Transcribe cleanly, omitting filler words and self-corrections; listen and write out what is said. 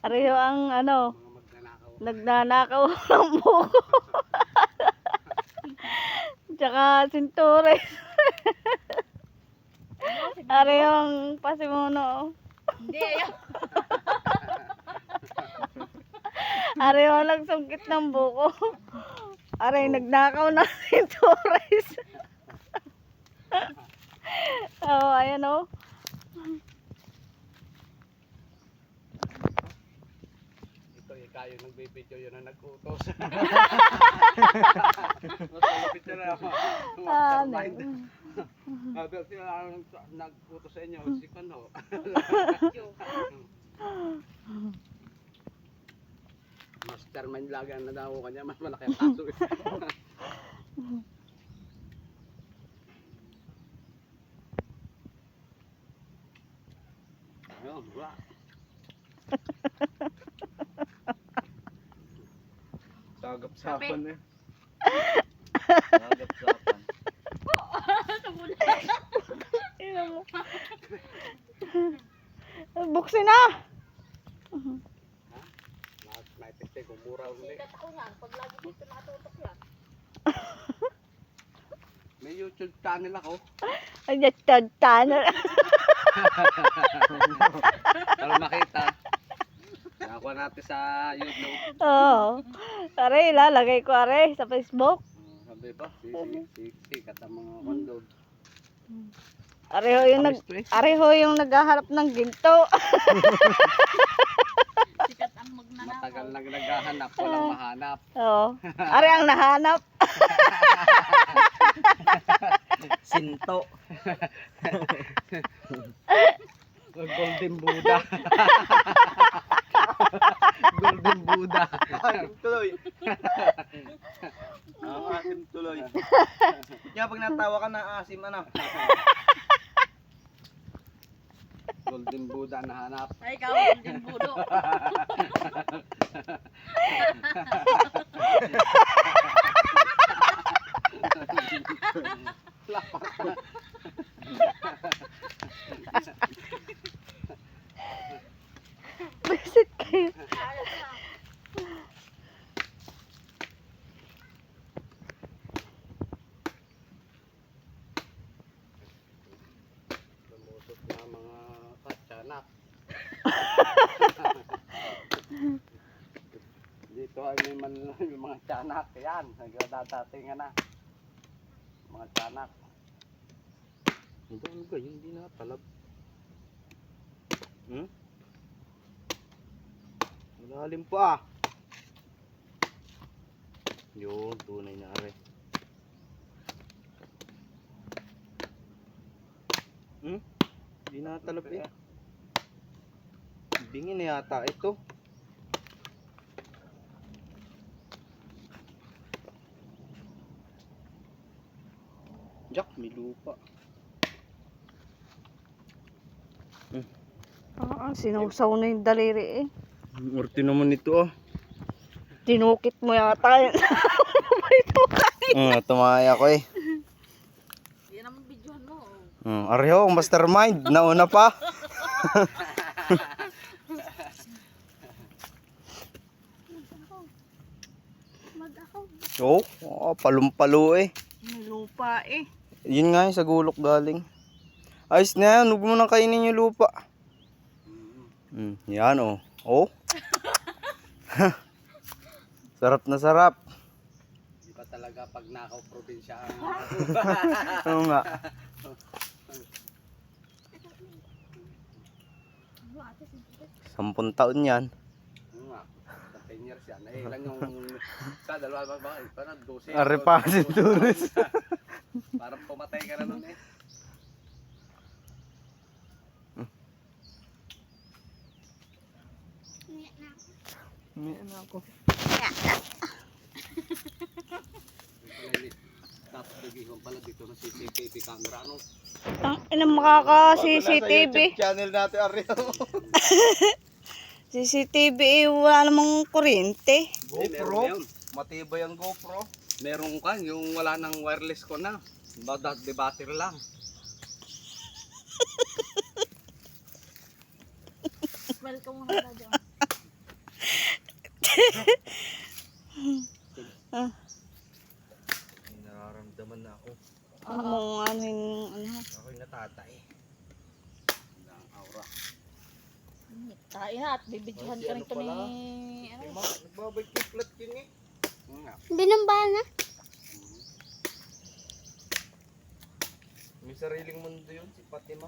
Ariyo ang ano, Mga magnanakaw. nagnanakaw ng buko. Tsaka sintures. Ariyo ang pasimuno. Hindi, ayaw. Ariyo ang nagsungkit ng buko. Aray, nagnakaw ng sintures. Oh, ayan oh. Ito ikaw yung nagbibideo yun ang nag-utos. Mas malapit na na ako. Mastermind. Sabi sila ang nag-utos sa inyo. Si Kano. Mastermind lagi ang nadawo kanya. Mas malaki ang kaso. Ayun, wala. Sagap-sapan eh. Tingnan mo. Buksin na. Lahat may peste kung mura uli. Sikat ako yan. Pag lagi dito nakatutok yan. May YouTube channel ako. Ay, channel. Para makita. Nakuha natin sa YouTube. Oo. Aray, ilalagay ko aray sa Facebook. Sabi ba? Sikat ang mga kondo. Areho yung areho yung naghahanap ng ginto. Sikat ang magnanakaw. Matagal nang naghahanap, walang mahanap. Oo. Are ang nahanap. Sinto. Golden Buddha. Golden Buddha. Asim tuloy. Asim tuloy. Kaya pag natawa ka na asim ano? Golden Buddha nahanap. Ay, ikaw ang din budo. Visit kayo. Lumusot na mga katsanak. Dito ay may mga tiyanak. Yan, nagdadatingan na. Mga tiyanak. Ito ano ba yun? Hindi na talab. Malalim pa. Yun, tunay na rin. Hindi na talab eh. Bingin na yata ito. Jack, may lupa. Sinusaw na yung daliri eh. Murti naman ito ah. Tinukit mo yata yun. May tukay. Tumaya ko eh. Yan naman videohan mo. Ariho, mastermind. Nauna pa. Mag-ako. Palumpalo eh. May lupa eh. Yun nga sa gulok galing. Ayos na yan, huwag mo nang kainin yung lupa. Yan oh. Oh. Sarap na sarap. Di ba talaga pag nakaw probinsya ang Oo nga. Sampung taon yan. nga, sa 10 years yan. Eh, ilan yung sa dalawa ba? Parang 12. Are pa, sinturis. Parang pumatay ka na nun eh. Umiyan ako. Tapos nagihon pala dito ng CCTV camera. Ano? Ang inang makaka-CCTV. Channel natin, Ariho. CCTV eh, wala namang kuryente. GoPro. Matibay ang GoPro. Meron ka, yung wala nang wireless ko na. Di battery lang. Welcome muna na dyan. May nararamdaman na ako. Ano ano yung ano. Ako'y natatay. Ang aura. Kain na at bibidyohan Ay, si ka rin ano to ni... pala? Ano? Nagbabay kiplat yun eh. Nga. Binambahan na. May sariling mundo yun, si Fatima.